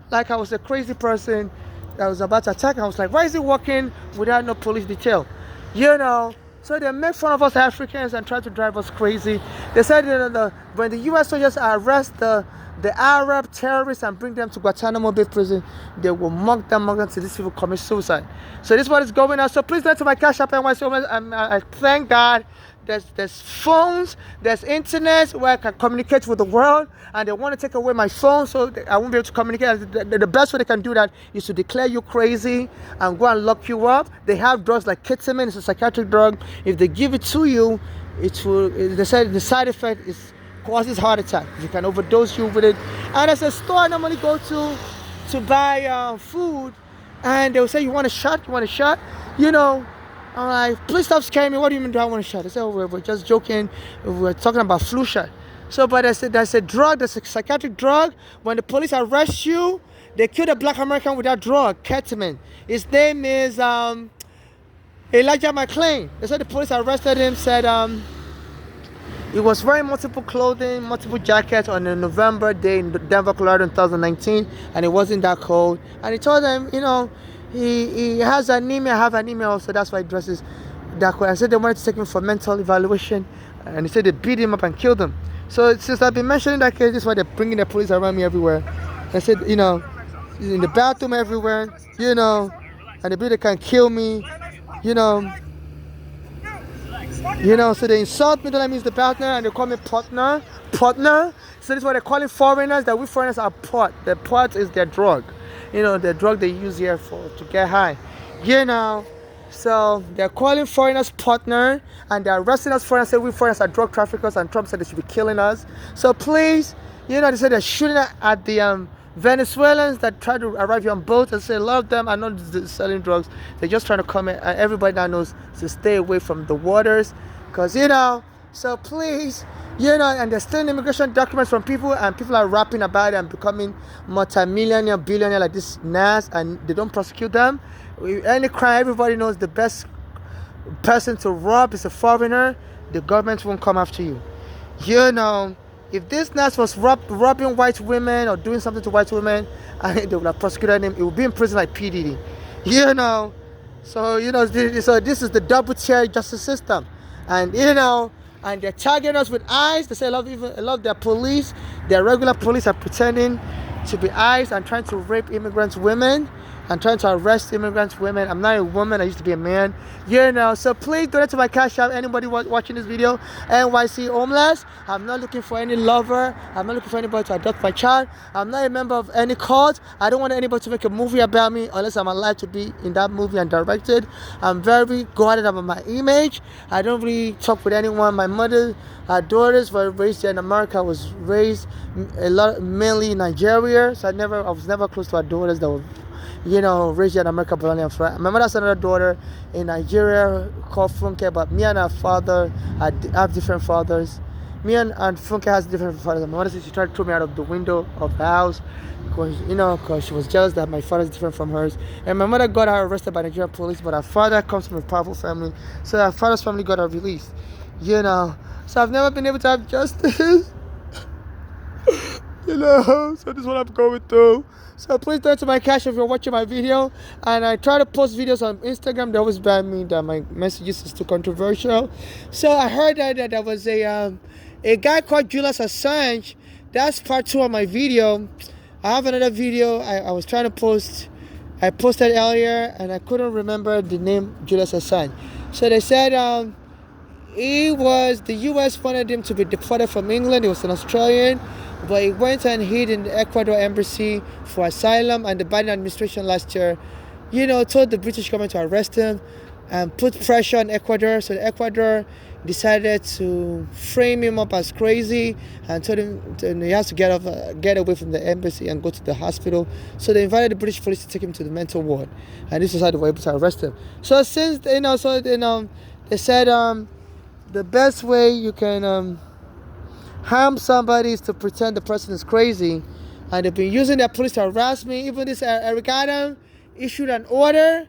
like I was a crazy person that was about to attack. I was like, why is he walking without no police detail? So they make fun of us Africans and try to drive us crazy. They said when the U.S. soldiers arrest the Arab terrorists and bring them to Guantanamo Bay prison, they will mock them until these people commit suicide. So this is what is going on. So please go to my Cash App and I thank God. There's phones, there's internet where I can communicate with the world, and they want to take away my phone so I won't be able to communicate. The best way they can do that is to declare you crazy and go and lock you up. They have drugs like ketamine, it's a psychiatric drug. If they give it to you, they said the side effect causes heart attack. You can overdose you with it. And there's a store I normally go to buy food, and they'll say, you want a shot? I'm like, please stop scaring me. What do you mean, do I want a shot? They say, we're just joking. We're talking about flu shot. So, but there's a drug, there's a psychiatric drug. When the police arrest you, they kill the Black American with that drug, ketamine. His name is Elijah McClain. They said the police arrested him, said he was wearing multiple clothing, multiple jackets on a November day in Denver, Colorado in 2019, and it wasn't that cold. And he told them, he has anemia, I have anemia also, that's why he dresses that cold. I said they wanted to take him for mental evaluation, and he said they beat him up and killed him. So since I've been mentioning that case, this is why they're bringing the police around me everywhere. I said, in the bathroom everywhere, and they believe they can kill me, so they insult me, that means the partner, and they call me partner. So this is why they're calling foreigners, that we foreigners are pot. The pot is their drug. The drug they use here to get high. So they're calling foreigners partner, and they're arresting us foreigners, say we foreigners are drug traffickers, and Trump said they should be killing us. So please, they said they're shooting at the Venezuelans that try to arrive here on boats, and say a lot of them are not selling drugs. They're just trying to come in, and everybody now knows to stay away from the waters, because so please, and they're stealing immigration documents from people, and people are rapping about it and becoming multi-millionaire, billionaire like this Nas, and they don't prosecute them. Any crime, everybody knows the best person to rob is a foreigner. The government won't come after you. If this Nas was robbing white women or doing something to white women, and they would have prosecuted him, he would be in prison like P. Diddy. So this is the double tier justice system, and and they're tagging us with eyes. They say a lot of their police, their regular police, are pretending to be ICE and trying to rape immigrant women and trying to arrest immigrant women. I'm not a woman, I used to be a man. So please donate to my cash app. Anybody watching this video, NYC homeless. I'm not looking for any lover. I'm not looking for anybody to adopt my child. I'm not a member of any cult. I don't want anybody to make a movie about me unless I'm alive to be in that movie and directed. I'm very guarded about my image. I don't really talk with anyone. My mother, her daughters were raised here in America. I was raised mainly in Nigeria, so I was never close to her daughters that were raised here in America, but only in France. My mother has another daughter in Nigeria called Funke, but me and her father have different fathers. Me and Funke has different fathers. My mother said she tried to throw me out of the window of the house because she was jealous that my father is different from hers. And my mother got her arrested by Nigerian police, but her father comes from a powerful family, so her father's family got her released. So I've never been able to have justice. So this is what I'm going through. So please donate to my cash if you're watching my video. And I try to post videos on Instagram. They always ban me that my messages is too controversial. So I heard that there was a guy called Julius Assange. That's part 2 of my video. I have another video I was trying to post. I posted earlier and I couldn't remember the name Julius Assange. So they said the US wanted him to be deported from England. He was an Australian, but he went and hid in the Ecuador embassy for asylum, and the Biden administration last year, told the British government to arrest him and put pressure on Ecuador. So Ecuador decided to frame him up as crazy and told him he has to get away from the embassy and go to the hospital. So they invited the British police to take him to the mental ward, and this is how they were able to arrest him. So since they said the best way you can harm somebody is to pretend the person is crazy, and they've been using their police to harass me. Even this Eric Adam issued an order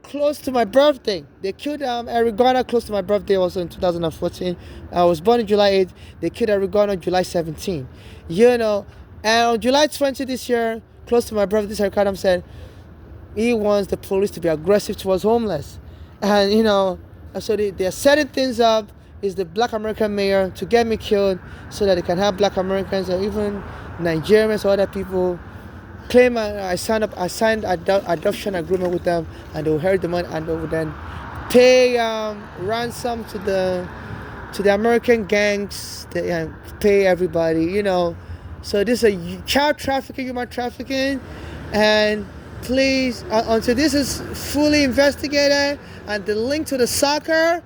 close to my birthday. They killed Eric Garner close to my birthday, also in 2014. I was born on July 8th. They killed Eric Garner on July 17th. And on July 20th this year, close to my birthday, this Eric Adam said he wants the police to be aggressive towards homeless. And so they're setting things up. Is the Black American mayor to get me killed so that they can have Black Americans or even Nigerians or other people claim I signed adoption agreement with them, and they will inherit the money, and they will then pay ransom to the American gangs, pay everybody, So this is a child trafficking, human trafficking, and please, until this is fully investigated and the link to the soccer,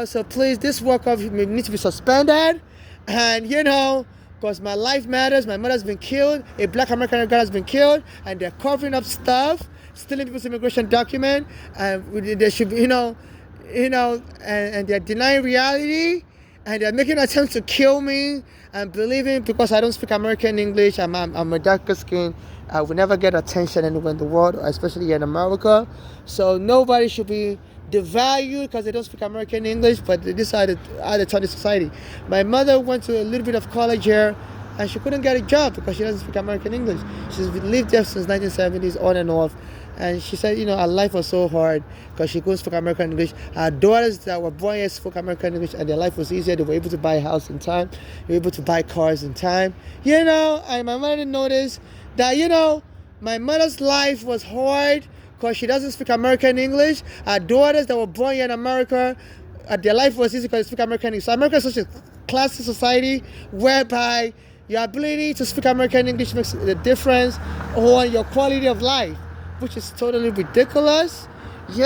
so please, this work-off needs to be suspended, and because my life matters. My mother's been killed, a Black American girl has been killed, and they're covering up stuff, stealing people's immigration document, and they should be, and they're denying reality, and they're making attempts to kill me, and believing because I don't speak American English, I'm a darker skin, I will never get attention anywhere in the world, especially here in America. So nobody should be devalued because they don't speak American English, but this is how they turn the society. My mother went to a little bit of college here, and she couldn't get a job because she doesn't speak American English. She's lived there since 1970s, on and off. And she said, her life was so hard because she couldn't speak American English. Her daughters that were born here spoke American English, and their life was easier. They were able to buy a house in time. They were able to buy cars in time. And my mother noticed that, my mother's life was hard because she doesn't speak American English. Her daughters that were born here in America, their life was easy because they speak American English. So America is such a classy society whereby your ability to speak American English makes a difference on your quality of life, which is totally ridiculous, and you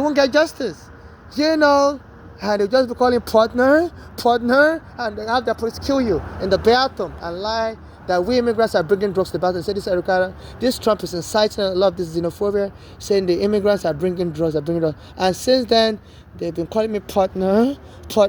won't get justice, and they'll just be calling partner, and they have their police kill you in the bathroom and lie that we immigrants are bringing drugs to the bathroom. Say this Trump is inciting a lot of this xenophobia, saying the immigrants are bringing drugs, and since then they've been calling me partner, as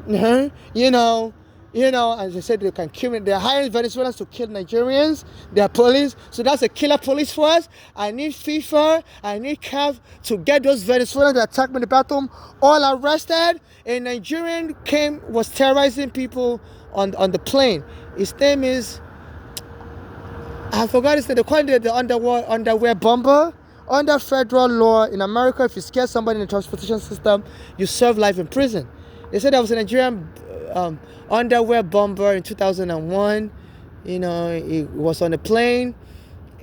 they said, they can kill me. They're hiring Venezuelans to kill Nigerians. They're police. So that's a killer police force. I need FIFA. I need CAF to get those Venezuelans that attacked me in the bathroom all arrested. A Nigerian was terrorizing people on the plane. His name is, I forgot his name. They call him the underwear bomber. Under federal law in America, if you scare somebody in the transportation system, you serve life in prison. They said there was a Nigerian underwear bomber in 2001. You know, he was on a plane,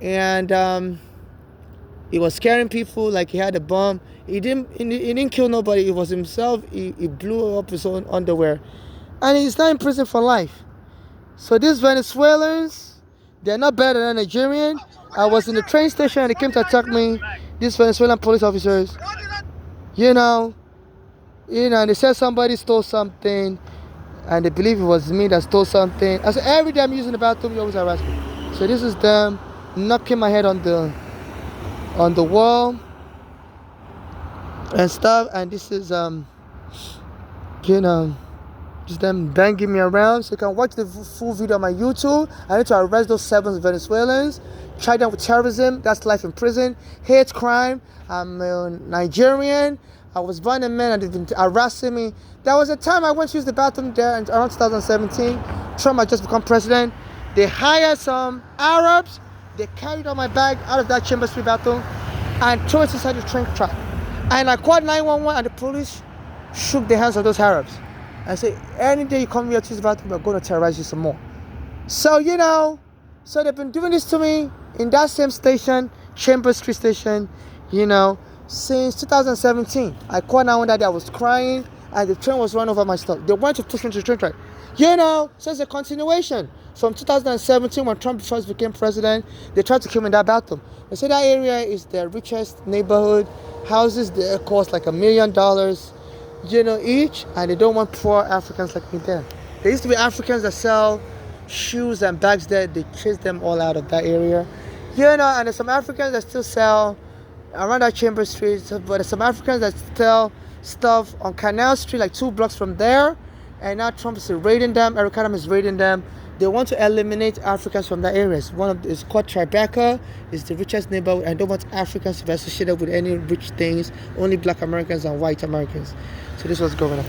and he was scaring people like he had a bomb. He didn't kill nobody. It was himself. He blew up his own underwear, and he's not in prison for life. So these Venezuelans, they're not better than Nigerian. I was in the train station and they came to attack me. These Venezuelan police officers, you know, they said somebody stole something, and they believe it was me that stole something. I said, every day I'm using the bathroom, you always harass me. So this is them knocking my head on the wall and stuff, and this is you know, just them banging me around. So you can watch the full video on my YouTube. I need to arrest those 7 Venezuelans, try them with terrorism, that's life in prison, hate crime. I'm a Nigerian. I was born in men and they've been harassing me. There was a time I went to use the bathroom there around 2017. Trump had just become president. They hired some Arabs. They carried on my bag out of that Chamber Street bathroom and threw it inside the train track. And I called 911 and the police shook the hands of those Arabs. I said, any day you come here to this bathroom, we're going to terrorize you some more. So, so they've been doing this to me in that same station, Chamber Street station, since 2017. I called 911 that day, I was crying, and the train was running over my stuff. They wanted to push me to the train track. So it's a continuation. From 2017, when Trump first became president, they tried to kill me in that bathroom. They say that area is the richest neighborhood. Houses there cost like $1 million, each, and they don't want poor Africans like me there. There used to be Africans that sell shoes and bags there. They chased them all out of that area. And there's some Africans that still sell around that Chamber Street, but there's some Africans that sell stuff on Canal Street, like 2 blocks from there. And now Trump is raiding them. Eric Adams is raiding them. They want to eliminate Africans from that area. It's called Tribeca. It's the richest neighborhood. I don't want Africans to be associated with any rich things. Only Black Americans and white Americans. So this was going on.